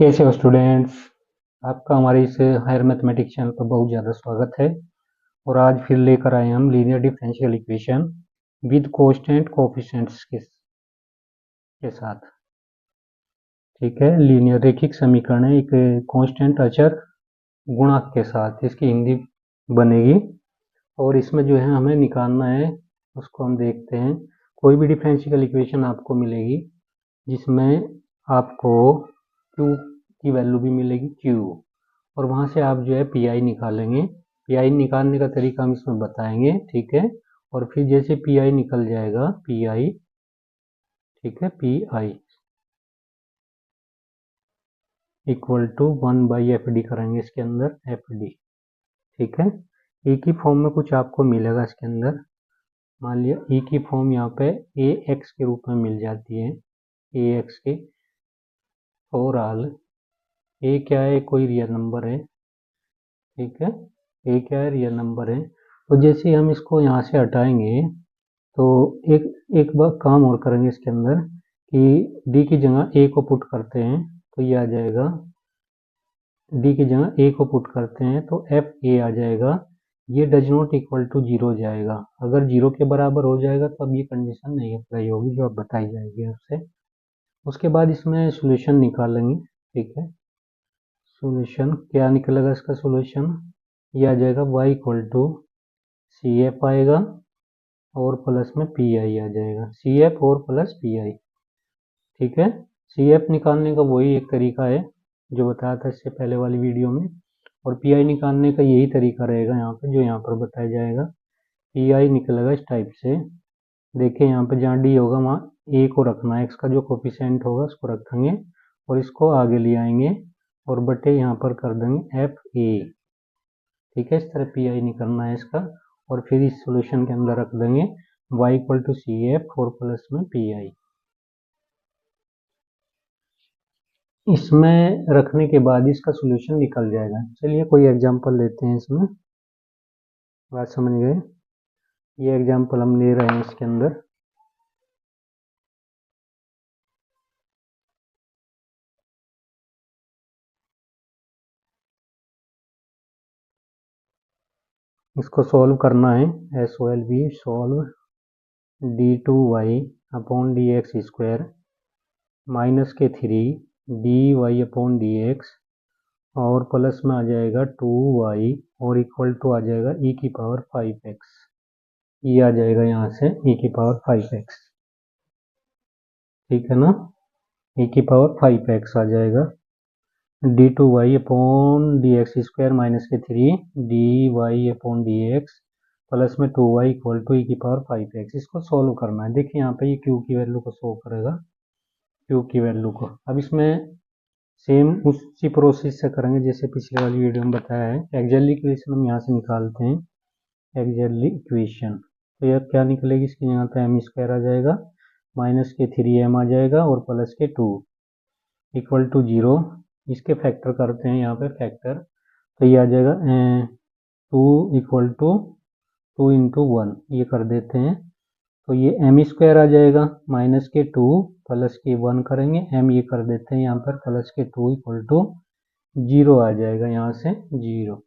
कैसे हो स्टूडेंट्स। आपका हमारे इस हायर मैथमेटिक्स चैनल पर बहुत ज़्यादा स्वागत है। और आज फिर लेकर आए हम linear differential equation with constant coefficients के साथ। ठीक है, लीनियर रेखिक समीकरण है एक कांस्टेंट अचर गुणक के साथ, इसकी हिंदी बनेगी। और इसमें जो है हमें निकालना है, उसको हम देखते हैं। कोई भी डिफरेंशियल इक्वेशन आपको मिलेगी जिसमें आपको Q की वैल्यू भी मिलेगी Q, और वहाँ से आप जो है PI निकालेंगे। PI निकालने का तरीका हम इसमें बताएंगे, ठीक है। और फिर जैसे PI निकल जाएगा, PI, ठीक है, PI इक्वल टू 1/FD करेंगे इसके अंदर, FD, ठीक है। E की फॉर्म में कुछ आपको मिलेगा इसके अंदर। मान लिया E की फॉर्म यहाँ पे AX के रूप में मिल जाती है, AX के। और आल A क्या है, कोई रियल नंबर है, ठीक है। A क्या है, रियल नंबर है। तो जैसे ही हम इसको यहाँ से हटाएंगे तो एक बार काम और करेंगे इसके अंदर कि D की जगह A को पुट करते हैं तो ये आ जाएगा, D की जगह A को पुट करते हैं तो FA आ जाएगा। ये डज नॉट इक्वल टू 0 जाएगा। अगर 0 के बराबर हो जाएगा तो अब ये कंडीशन नहीं अप्लाई होगी जो अब बताई जाएगी आपसे। उसके बाद इसमें सोल्यूशन निकालेंगे, ठीक है। सोल्यूशन क्या निकलेगा, इसका सोल्यूशन ये आ जाएगा y इक्वल टू CF आएगा और प्लस में PI आ जाएगा, CF और प्लस PI, ठीक है। CF निकालने का वही एक तरीका है जो बताया था इससे पहले वाली वीडियो में, और PI निकालने का यही तरीका रहेगा यहाँ पे जो यहाँ पर बताया जाएगा। PI निकलेगा इस टाइप से। देखिए यहाँ पे जहाँ D होगा वहाँ A को रखना है, X का जो कोफिशिएंट होगा उसको रखेंगे और इसको आगे ले आएंगे और बटे यहाँ पर कर देंगे FA, ठीक है। इस तरह PI निकलना है इसका। और फिर इस सॉल्यूशन के अंदर रख देंगे y इक्वल टू CF और प्लस में PI। इसमें रखने के बाद इसका सॉल्यूशन निकल जाएगा। चलिए कोई एग्जांपल लेते हैं इसमें, बात समझ गए। ये एग्जांपल हम ले रहे हैं इसके अंदर। इसको सॉल्व करना है, SOLV solve d2y upon dx square minus के 3 dy अपॉन dx और प्लस में आ जाएगा 2y और इक्वल टू आ जाएगा e की पावर 5x। ये आ जाएगा यहाँ से e की पावर 5x, ठीक है ना। e की पावर 5x आ जाएगा। d2y upon dx square minus के 3 dy अपॉन dx प्लस में 2y इक्वल टू e की पावर 5x। इसको सोल्व करना है। देखिए यहाँ पे ये q की वैल्यू को शो करेगा, q की वैल्यू को। अब इसमें सेम उसी प्रोसेस से करेंगे जैसे पिछले वाली वीडियो में बताया है। एक्जेक्टली इक्वेशन हम यहाँ से निकालते हैं, एक्जेक्टली इक्वेशन। तो यह क्या निकलेगी, इसकी जगह पे m स्क्वायर आ जाएगा, माइनस के 3m आ जाएगा और प्लस के 2 इक्वल टू 0। इसके फैक्टर करते हैं यहाँ पे फैक्टर, तो ये आ जाएगा 2 इक्वल टू 2 इंटू 1, ये कर देते हैं। तो ये m स्क्वायर आ जाएगा, माइनस के 2 प्लस के 1 करेंगे, m ये कर देते हैं यहाँ पर, प्लस के 2 इक्वल टू 0 आ जाएगा यहाँ से 0,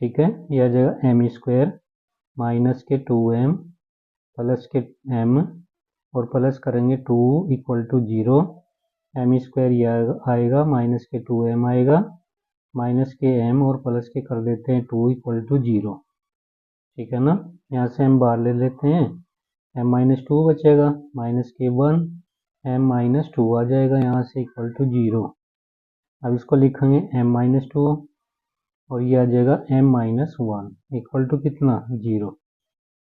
ठीक है। ये आ जाएगा m स्क्वायर माइनस के 2m प्लस के m और प्लस करेंगे 2 इक्वल टू 0, m स्क्वायर ये आएगा, माइनस के 2m आएगा, माइनस के m और प्लस के कर देते हैं 2 इक्वल टू 0, ठीक है ना। यहाँ से m बाहर ले लेते हैं, m माइनस 2 बचेगा, माइनस के 1 m माइनस 2 आ जाएगा यहाँ से इक्वल टू 0। अब इसको लिखेंगे m माइनस 2 और ये आ जाएगा m माइनस 1 इक्वल टू कितना, 0।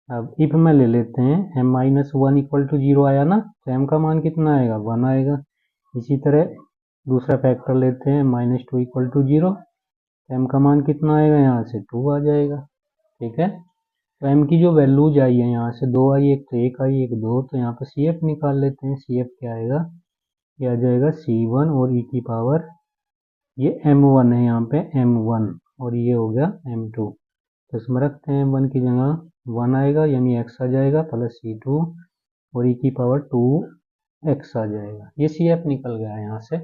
अब इफ में ले लेते हैं, m माइनस 1 इक्वल टू 0 आया ना, तो m का मान कितना आएगा, 1 आएगा। इसी तरह दूसरा फैक्टर लेते हैं, माइनस 2 इक्वल टू 0, m का मान कितना आएगा, यहाँ से 2 आ जाएगा, ठीक है। तो m की जो वैल्यूज आई है यहाँ से 2 आई, एक तो 1 आई, एक 2, तो यहाँ पर CF निकाल लेते हैं। CF क्या आएगा, ये आ जाएगा C1 और e की पावर, ये m1 है यहाँ पे, m1 और ये हो गया m2। तो इसमें रखते हैं 1 की जगह 1 आएगा यानी x आ जाएगा, प्लस C2 और e की पावर 2x आ जाएगा। ये CF निकल गया यहाँ से,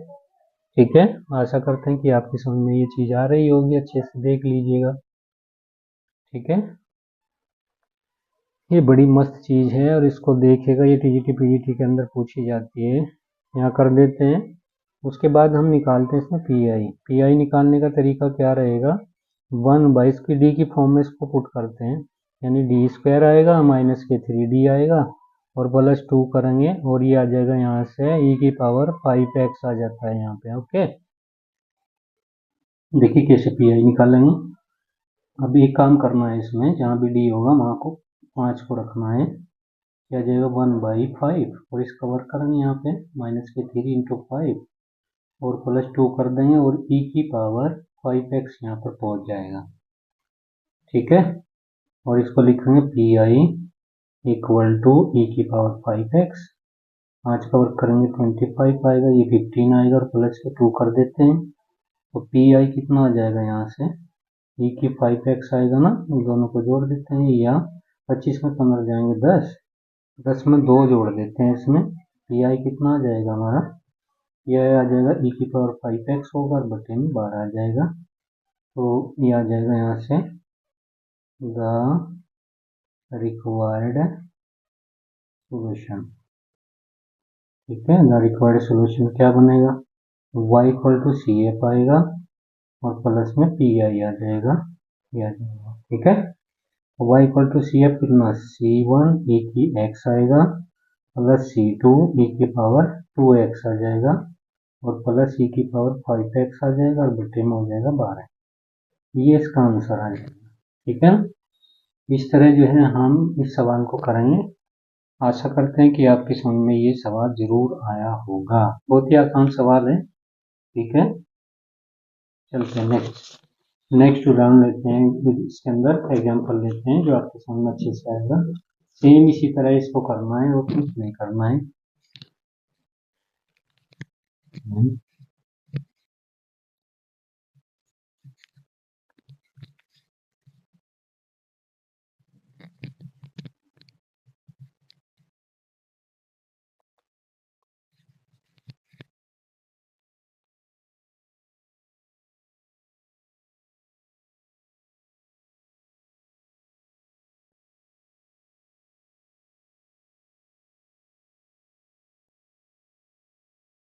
ठीक है, आशा करते हैं कि आपकी समझ में ये चीज़ आ रही होगी, अच्छे से देख लीजिएगा। ठीक है, ये बड़ी मस्त चीज़ है और इसको देखिएगा, ये टीजीटी पीजीटी के अंदर पूछी जाती है। यहाँ कर देते हैं। उसके बाद हम निकालते हैं इसमें पी आई निकालने का तरीका क्या रहेगा, 1/, इसकी डी की फॉर्म में इसको पुट करते हैं, यानी डी स्क्वायर आएगा माइनस के 3d आएगा और प्लस 2 करेंगे और ये आ जाएगा यहाँ से e की पावर 5x आ जाता है यहाँ पे। ओके, देखिए कैसे पी आई निकालेंगे। अब एक काम करना है, इसमें जहाँ भी डी होगा वहाँ को 5 को रखना है, क्या जाएगा 1/5 और इसका वर्क करेंगे यहाँ पे माइनस के 3 इंटू 5 और प्लस 2 कर देंगे और e की पावर 5x यहाँ पर पहुँच जाएगा। ठीक है, और इसको लिखेंगे पी आई इक्वल टू ई की पावर 5x। 5 का वर्क करेंगे 25 आएगा, ये 15 आएगा और प्लस के 2 कर देते हैं तो पी आई कितना आ जाएगा यहाँ से, ई की 5x आएगा ना, इन दोनों को जोड़ देते हैं, या 25 में 15 जाएंगे 10, 10 में 2 जोड़ देते हैं इसमें, पी आई कितना आ जाएगा हमारा, यह आ जाएगा ई की पावर 5x होगा और बटे में 12 आ जाएगा। तो ये आ जाएगा यहाँ से द रिक्वायर्ड सोल्यूशन। ठीक है, द रिक्वायर्ड सोल्यूशन क्या बनेगा, y equal to C F आएगा और प्लस में पी आई आ जाएगा, ये आ जाएगा। ठीक है, y equal to C F कितना, c1 e की x आएगा प्लस c2 e की पावर 2x आ जाएगा और प्लस e की पावर 5x आ जाएगा और बटे में हो जाएगा 12। ये इसका आंसर आ जाएगा। ठीक है, इस तरह जो है हम इस सवाल को करेंगे। आशा करते हैं कि आपकी समझ में ये सवाल जरूर आया होगा, बहुत ही आसान सवाल है। ठीक है, चलते हैं नेक्स्ट उदाहरण लेते हैं, इसके अंदर एग्जाम्पल लेते हैं जो आपके समझ में अच्छे से आएगा। सेम इसी तरह इसको करना है और कुछ नहीं करना है।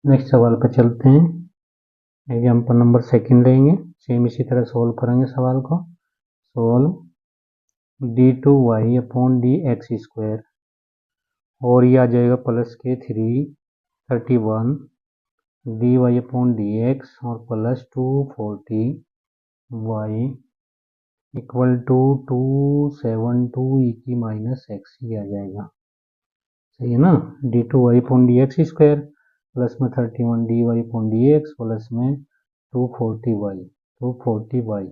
नेक्स्ट सवाल पर चलते हैं, एग्जाम्पल नंबर सेकंड लेंगे, सेम इसी तरह सोल्व करेंगे सवाल को। सोल्व d2y अपॉन dx² और ये आ जाएगा प्लस के 331 dy अपॉन dx और plus 240 y equal to 272 e की माइनस x ही आ जाएगा। सही है ना, d2y अपॉन dx² प्लस में 31 dy अपॉन dx प्लस में 240y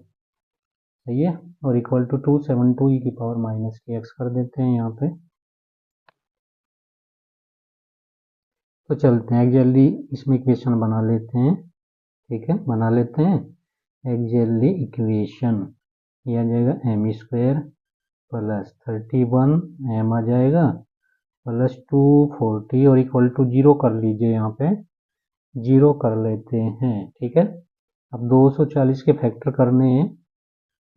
सही है, और इक्वल टू 272 e की पावर माइनस की x कर देते हैं यहाँ पे। तो चलते हैं, एक जल्दी इसमें इक्वेशन बना लेते हैं। ठीक है, बना लेते हैं एक जल्दी इक्वेशन, ये आ जाएगा m² प्लस 31 m आ जाएगा प्लस 240 और इक्वल टू 0 कर लीजिए, यहाँ पे 0 कर लेते हैं। ठीक है, अब 240 के फैक्टर करने हैं,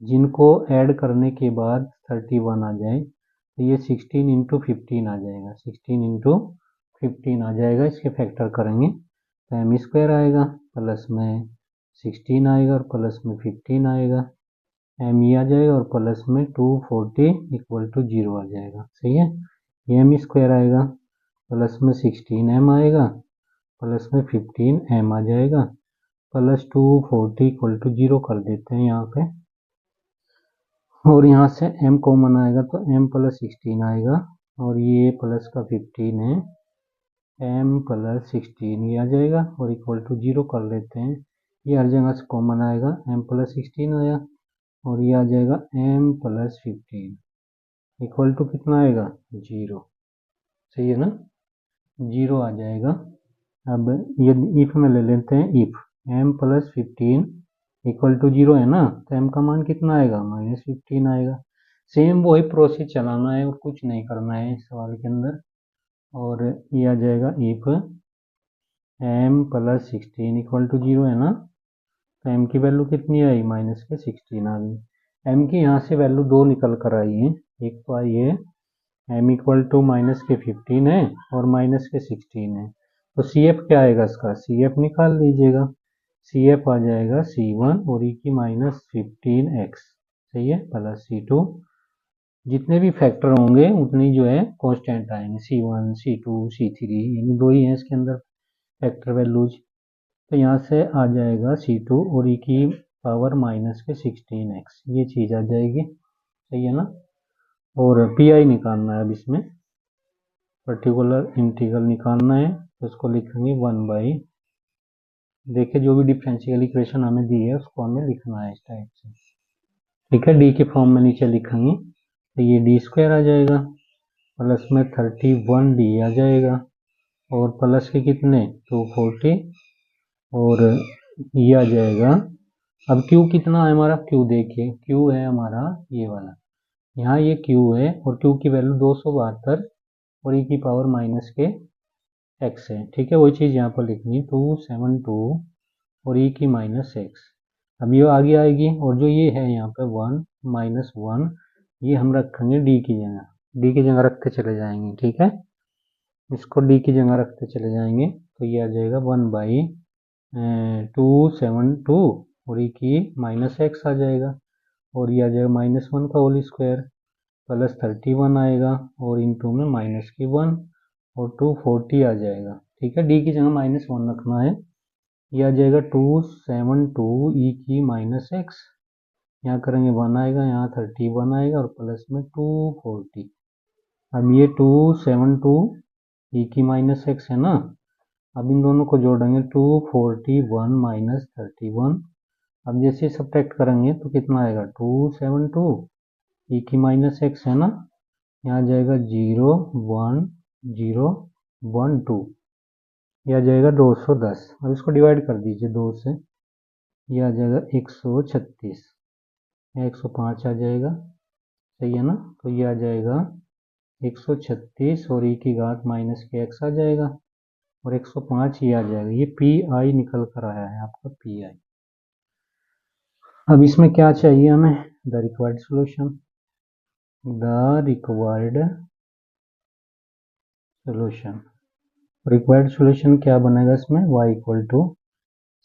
जिनको ऐड करने के बाद 31 आ जाए तो ये 16 इंटू 15 आ जाएगा, 16 इंटू 15 आ जाएगा, इसके फैक्टर करेंगे तो m² आएगा प्लस में 16 आएगा और प्लस में 15 आएगा, m आ जाएगा और प्लस में 240 इक्वल टू 0 आ जाएगा। सही है, ये m² आएगा प्लस में 16m आएगा प्लस में 15m आ जाएगा प्लस 240 इक्वल टू 0 कर देते हैं यहाँ पे, और यहाँ से m कॉमन आएगा तो m प्लस 16 आएगा और ये प्लस का 15 है, m प्लस 16 ये आ जाएगा और इक्वल टू 0 कर लेते हैं, ये हर जगह से कॉमन आएगा, m प्लस 16 आया और ये आ जाएगा m प्लस 15 इक्वल टू कितना आएगा 0। सही है ना, 0 आ जाएगा। अब ये इफ में ले लेते हैं, if m plus 15 equal to 0 है ना, तो m का मान कितना आएगा माइनस 15 आएगा। सेम वही प्रोसेस चलाना है और कुछ नहीं करना है इस सवाल के अंदर, और ये आ जाएगा if m plus 16 equal to 0 है ना। तो m की वैल्यू कितनी आई, माइनस के 16 आ गई। m की यहाँ से वैल्यू 2 निकल कर आई है, एक तो आई है m इक्वल टू माइनस के 15 है और माइनस के 16 है। तो CF क्या आएगा इसका, CF निकाल लीजिएगा। CF आ जाएगा C1 और e की माइनस 15x, सही है, प्लस C2। जितने भी फैक्टर होंगे उतनी जो है कांस्टेंट आएंगे, C1 C2 C3, यानी 2 ही है इसके अंदर फैक्टर वैल्यूज। तो यहाँ से आ जाएगा C2 और e की पावर माइनस के 16x, ये चीज़ आ जाएगी, सही है ना। और PI निकालना है, अब इसमें पर्टिकुलर इंटीग्रल निकालना है, तो इसको लिखेंगे 1/, देखिए जो भी डिफरेंशियल इक्वेशन हमें दी है उसको हमें लिखना है इस टाइप से, ठीक है। डी के फॉर्म में नीचे लिखेंगे तो ये d² आ जाएगा, प्लस में 31d आ जाएगा, और प्लस के कितने 240, और ये आ जाएगा। अब q कितना है हमारा, q देखिए, q है हमारा ये वाला, यहाँ ये q है और q की वैल्यू 272 और e की पावर माइनस के x है, ठीक है। वही चीज़ यहाँ पर लिखनी 272 और e की माइनस x। अब ये आगे आएगी, और जो ये है यहाँ पे 1 माइनस 1, ये हम रखेंगे d की जगह, d की जगह रखते चले जाएंगे, ठीक है। इसको d की जगह रखते चले जाएंगे तो ये आ जाएगा 1/272 और e की माइनस x आ जाएगा, और ये आ जाएगा -1 का होल स्क्वायर, प्लस 31 आएगा और इंटू में माइनस की 1 और 240 आ जाएगा, ठीक है। d की जगह -1 रखना है, ये आ जाएगा 272 e की माइनस x, यहाँ करेंगे 1 आएगा, यहाँ 31 आएगा और प्लस में 240। अब ये 272 e की माइनस x है ना, अब इन दोनों को जोड़ेंगे 241 माइनस 31। अब जैसे सब्ट्रैक्ट करेंगे तो कितना आएगा 272 e की माइनस x है ना, यहाँ जाएगा 0 1 0 1 2, यह आ जाएगा 210। अब इसको डिवाइड कर दीजिए 2 से, यह आ जाएगा 136, या 105 आ जाएगा, सही है ना। तो ये आ जाएगा 136 और e की घात माइनस के x आ जाएगा, और 105 ही आ जाएगा, ये PI निकल कर आया है आपका PI। अब इसमें क्या चाहिए हमें, the required solution, required solution क्या बनेगा इसमें, y इक्वल टू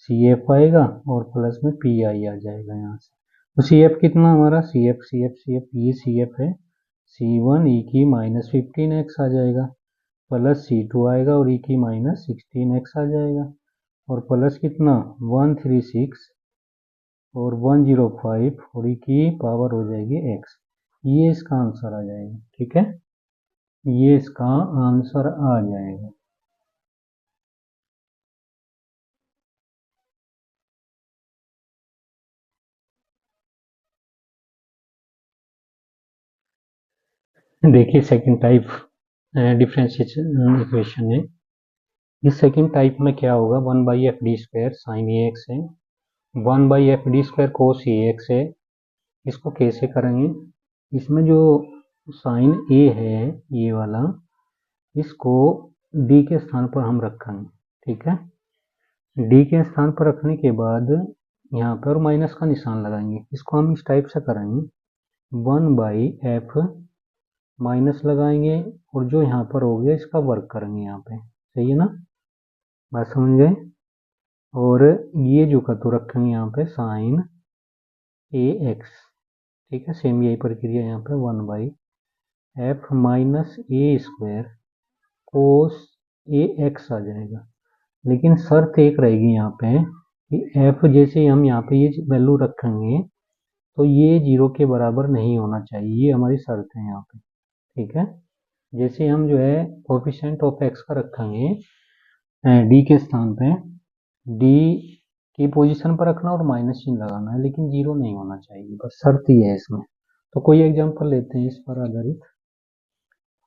CF आएगा और प्लस में PI आ जाएगा यहाँ से। तो CF कितना हमारा, CF ये CF है, C1 e की माइनस 15x आ जाएगा, प्लस C2 आएगा और e की माइनस 16x आ जाएगा, और प्लस कितना 136 और 105 और e की पावर हो जाएगी x, ये इसका आंसर आ जाएगा, ठीक है, ये इसका आंसर आ जाएगा। देखिए सेकंड टाइप डिफरेंशिएशन इक्वेशन है। इस सेकंड टाइप में क्या होगा, 1/fd² sin ax है, 1/fd² cos ax है। इसको कैसे करेंगे, इसमें जो साइन a है ये वाला, इसको d के स्थान पर हम रखेंगे, ठीक है। d के स्थान पर रखने के बाद यहाँ पर माइनस का निशान लगाएंगे, इसको हम इस टाइप से करेंगे 1/f माइनस लगाएंगे, और जो यहाँ पर हो गया इसका वर्क करेंगे यहाँ पे, सही है ना, बात समझ गए। और ये जो कतो रखेंगे यहाँ पे साइन ax, ठीक है, सेम यही प्रक्रिया यहाँ पे 1/f माइनस a² कोस ax आ जाएगा। लेकिन शर्त एक रहेगी यहाँ पे कि f जैसे हम यहाँ पे ये वैल्यू रखेंगे तो ये 0 के बराबर नहीं होना चाहिए, ये हमारी शर्त है यहाँ पे, ठीक है। जैसे हम जो है कोफिशिएंट ऑफ x का रखेंगे d के स्थान पे, d की पोजीशन पर रखना और माइनस चिन्ह लगाना है, लेकिन 0 नहीं होना चाहिए, बस शर्त ही है इसमें। तो कोई एग्जांपल लेते हैं इस पर आधारित।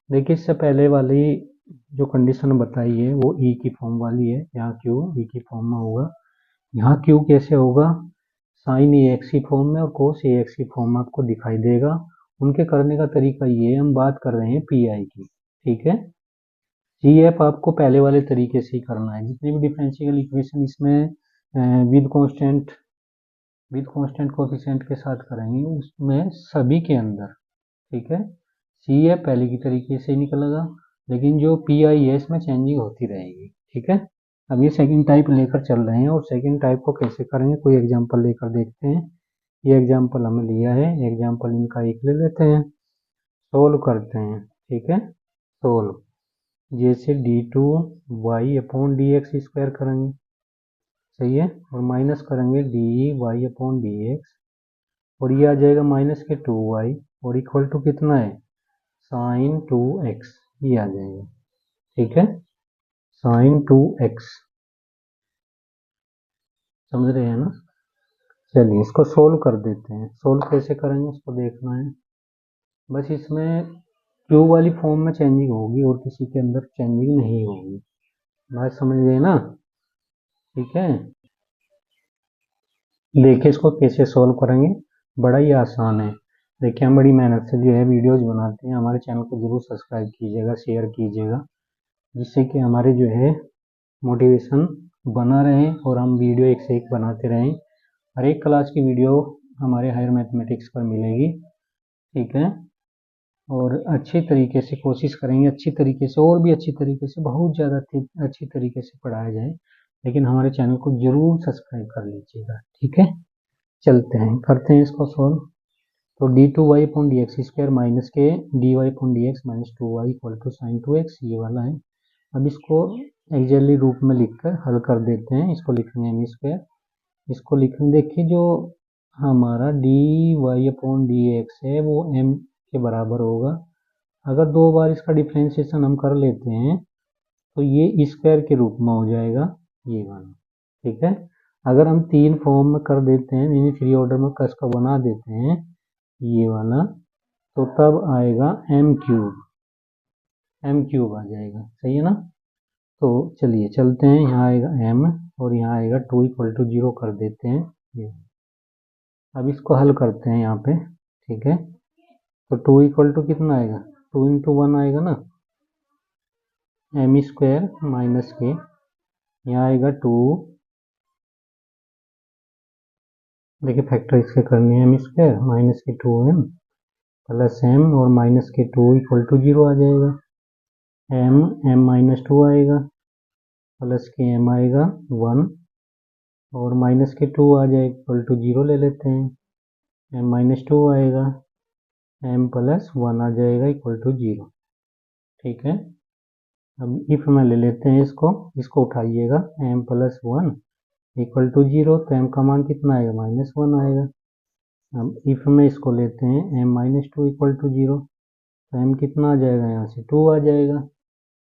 देखिए इससे पहले वाली जो कंडीशन बताई है वो e की फॉर्म वाली है, यहाँ q e की फॉर्म में होगा, यहाँ q कैसे होगा, साइन ax की फॉर्म में और कोस ax की फॉर्म में आपको दिखाई देगा। उनके करने का तरीका ये है, हम बात कर रहे हैं PI की, ठीक है। CF आपको पहले वाले तरीके से ही करना है। जितनी भी डिफरेंशियल इक्वेशन इसमें विद कांस्टेंट कोफिशिएंट के साथ करेंगे उसमें सभी के अंदर, ठीक है, CF पहले की तरीके से ही निकलेगा, लेकिन जो PI है इसमें चेंजिंग होती रहेगी, ठीक है। अब ये सेकंड टाइप लेकर चल रहे हैं, और सेकंड टाइप को कैसे करेंगे कोई एग्जांपल लेकर देखते हैं। ये एग्जांपल हमने लिया है, एग्जांपल इनका एक ले लेते हैं, सोल्व करते हैं, ठीक है। सोल्व जैसे d2y अपॉन dx स्क्वायर करेंगे, सही है, और माइनस करेंगे dy अपॉन dx, और ये आ जाएगा माइनस के 2y, और इक्वल टू कितना है साइन 2x, ये आ जाएगा, ठीक है, साइन 2x, समझ रहे हैं ना। चलिए इसको सोल्व कर देते हैं। सोल्व कैसे करेंगे उसको देखना है। बस इसमें क्यू वाली फॉर्म में चेंजिंग होगी और किसी के अंदर चेंजिंग नहीं होगी, बात समझ गए ना, ठीक है। देखिए इसको कैसे सोल्व करेंगे, बड़ा ही आसान है। देखिए हम बड़ी मेहनत से जो है वीडियोज बनाते हैं, हमारे चैनल को जरूर सब्सक्राइब कीजिएगा, शेयर कीजिएगा, जिससे कि हमारे जो है मोटिवेशन बना रहे और हम वीडियो एक से एक बनाते रहें। हर एक क्लास की वीडियो हमारे हायर मैथमेटिक्स पर मिलेगी, ठीक है। और अच्छी तरीके से कोशिश करेंगे, अच्छी तरीके से और भी अच्छी तरीके से, बहुत ज़्यादा अच्छी तरीके से पढ़ाया जाए, लेकिन हमारे चैनल को जरूर सब्सक्राइब कर लीजिएगा, ठीक है। चलते हैं करते हैं इसको सॉल्व। तो d2y upon D X square minus के dy upon D X minus 2y equal to sine 2x, ये वाला है। अब इसको एक्जेक्टली रूप में लिखकर हल कर देते हैं। इसको लिखेंगे एम स्क्वायर, इसको लिखेंगे, देखिए जो हमारा dy अपॉन डी एक्स है वो m के बराबर होगा। अगर दो बार इसका डिफ्रेंशिएशन हम कर लेते हैं तो ये स्क्वायर के रूप में हो जाएगा, ये वाला, ठीक है। अगर हम तीन फॉर्म में कर देते हैं, यानी थ्री ऑर्डर में इसका बना देते हैं ये वाला, तो तब आएगा एम क्यूब आ जाएगा, सही है ना। तो चलिए चलते हैं, यहाँ आएगा m और यहाँ आएगा 2 इक्वल टू 0 कर देते हैं ये। अब इसको हल करते हैं यहाँ पे, ठीक है। तो 2 इक्वल टू कितना आएगा, 2 इंटू 1 आएगा ना, एम स्क्वायर माइनस के, यहाँ आएगा 2, देखिए फैक्टर इसके करनी है, एम स्क्वायर माइनस के 2m प्लस m और माइनस के 2 इक्वल टू 0 आ जाएगा, m माइनस 2 आएगा प्लस के m आएगा 1 और माइनस के 2 आ जाएगा इक्वल टू 0 ले लेते हैं, m माइनस 2 आएगा, m प्लस 1 आ जाएगा इक्वल टू 0, ठीक है। अब इफ में ले लेते हैं इसको उठाइएगा, m प्लस 1 इक्वल टू 0, तो m का मान कितना आएगा माइनस 1 आएगा। अब इफ में इसको लेते हैं m माइनस 2 इक्वल टू 0, तो m कितना आ जाएगा, यहाँ से 2 आ जाएगा।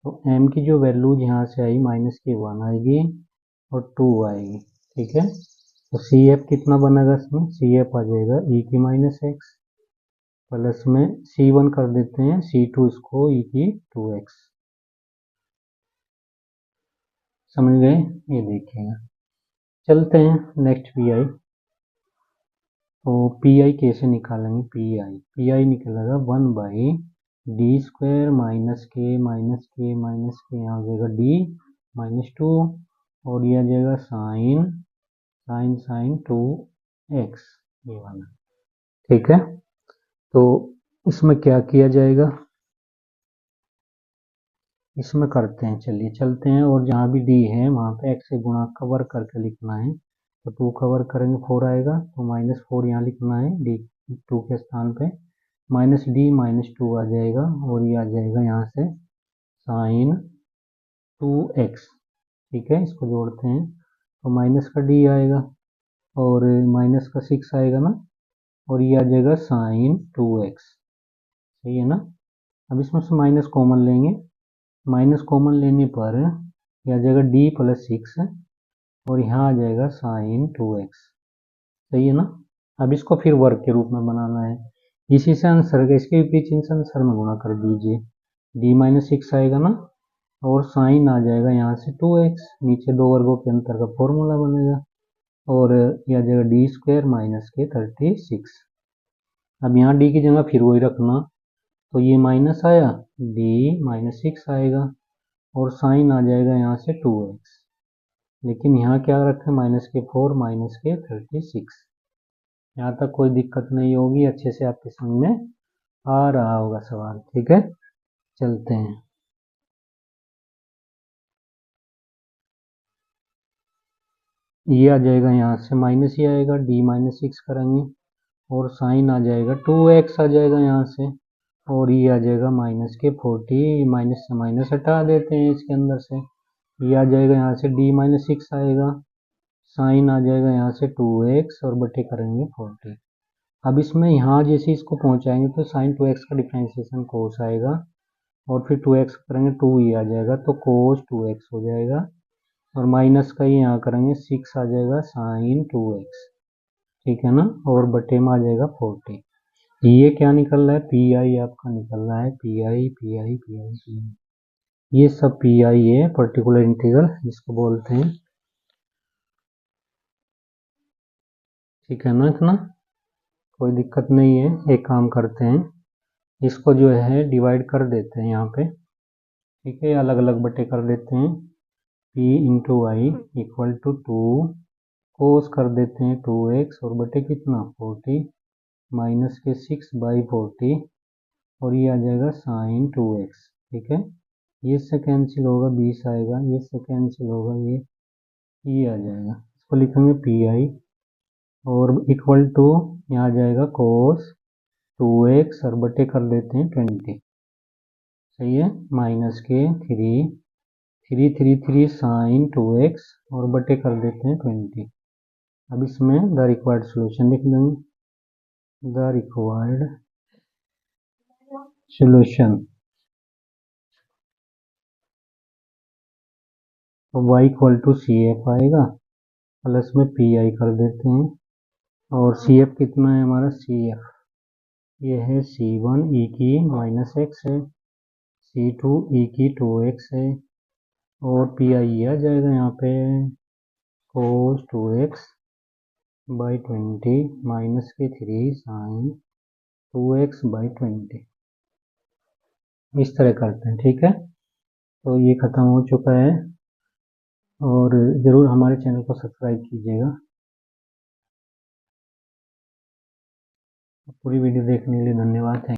तो m की जो वैल्यूज यहाँ से आई माइनस की 1 आएगी और 2 आएगी, ठीक है। तो CF कितना बनेगा इसमें, CF आ जाएगा e की माइनस एक्स प्लस में C1 कर देते हैं, C2 इसको e की 2x, समझ गए। ये देखिएगा, चलते हैं नेक्स्ट PI। तो PI कैसे निकालेंगे, PI निकलेगा 1 बाई डी स्क्वायर माइनस के माइनस के माइनस के, यहाँ हो जाएगा d माइनस 2 और ये आ जाएगा साइन साइन 2x, ये वाला, ठीक है। तो इसमें क्या किया जाएगा, इसमें करते हैं, चलिए चलते हैं, और जहाँ भी d है वहाँ पे x से गुणा कवर करके लिखना है। तो 2 कवर करेंगे 4 आएगा, तो माइनस 4 यहाँ लिखना है d2 के स्थान पे, माइनस d माइनस 2 आ जाएगा और ये आ जाएगा यहाँ से साइन 2x, ठीक है। इसको जोड़ते हैं तो माइनस का d आएगा और माइनस का 6 आएगा ना, और ये आ जाएगा साइन 2x, सही है ना। अब इसमें से माइनस कॉमन लेंगे, माइनस कॉमन लेने पर यह आ जाएगा d प्लस 6 और यहाँ आ जाएगा साइन 2x, सही है ना। अब इसको फिर वर्ग के रूप में बनाना है, इसी से आंसर का इसके विपरीत चिन्ह से आंसर में गुणा कर दीजिए, d माइनस 6 आएगा ना और साइन आ जाएगा यहाँ से 2x, नीचे दो वर्गों के अंतर का फॉर्मूला बनेगा और यह आ जाएगा डी स्क्वायर माइनस के 36। अब यहाँ d की जगह फिर वही रखना, तो ये माइनस आया, d माइनस 6 आएगा और साइन आ जाएगा यहाँ से 2x, लेकिन यहाँ क्या रखें, -4 -36। यहाँ तक कोई दिक्कत नहीं होगी, अच्छे से आपके समझ में आ रहा होगा सवाल। ठीक है, चलते हैं। ये आ जाएगा यहाँ से माइनस ही आएगा, d-6 करेंगे और साइन आ जाएगा 2x आ जाएगा यहाँ से, और ये आ जाएगा -40, माइनस से माइनस हटा देते हैं इसके अंदर से, ये आ जाएगा यहाँ से d-6 आएगा, साइन आ जाएगा यहाँ से 2x और बटे करेंगे 40। अब इसमें यहाँ जैसे इसको पहुँचाएंगे तो साइन 2x का डिफ्रेंशिएशन कोस आएगा, और फिर 2x करेंगे 2 ये आ जाएगा तो कोस 2x हो जाएगा, और माइनस का ये यहाँ करेंगे 6 आ जाएगा साइन 2x। ठीक है ना, और बटे में आ जाएगा 40। ये क्या निकल रहा है, पी आई आपका निकल रहा है, P I P I P I P I, ये सब पी आई है, पर्टिकुलर इंटीग्रल जिसको बोलते हैं। ठीक है ना, इतना कोई दिक्कत नहीं है। एक काम करते हैं, इसको जो है डिवाइड कर देते हैं यहाँ पे। ठीक है, अलग अलग बटे कर देते हैं। p into Y equal to 2 cos कर देते हैं 2x और बटे कितना 40 माइनस के 6/40, और ये आ जाएगा साइन 2x। ठीक है, ये से कैंसिल होगा 20 आएगा, ये से कैंसिल होगा, ये आ जाएगा। इसको लिखेंगे पी आई और इक्वल टू यहाँ आ जाएगा कोस 2x और बटे कर देते हैं 20। सही है, माइनस के 3 साइन 2x और बटे कर देते हैं 20। अब इसमें द रिक्वायर्ड सोल्यूशन लिख देंगे, द रिक्वायर्ड सोल्यूशन। तो y equal to C F आएगा, प्लस में पी आई कर देते हैं, और सी एफ कितना है हमारा, सी एफ ये है c1 e की -x है, c2 e की 2x है, और पी आई आ जाएगा यहाँ पे cos 2x बाई 20 माइनस के 3 साइन 2x बाई 20। इस तरह करते हैं। ठीक है, तो ये ख़त्म हो चुका है, और ज़रूर हमारे चैनल को सब्सक्राइब कीजिएगा। पूरी वीडियो देखने के लिए धन्यवाद।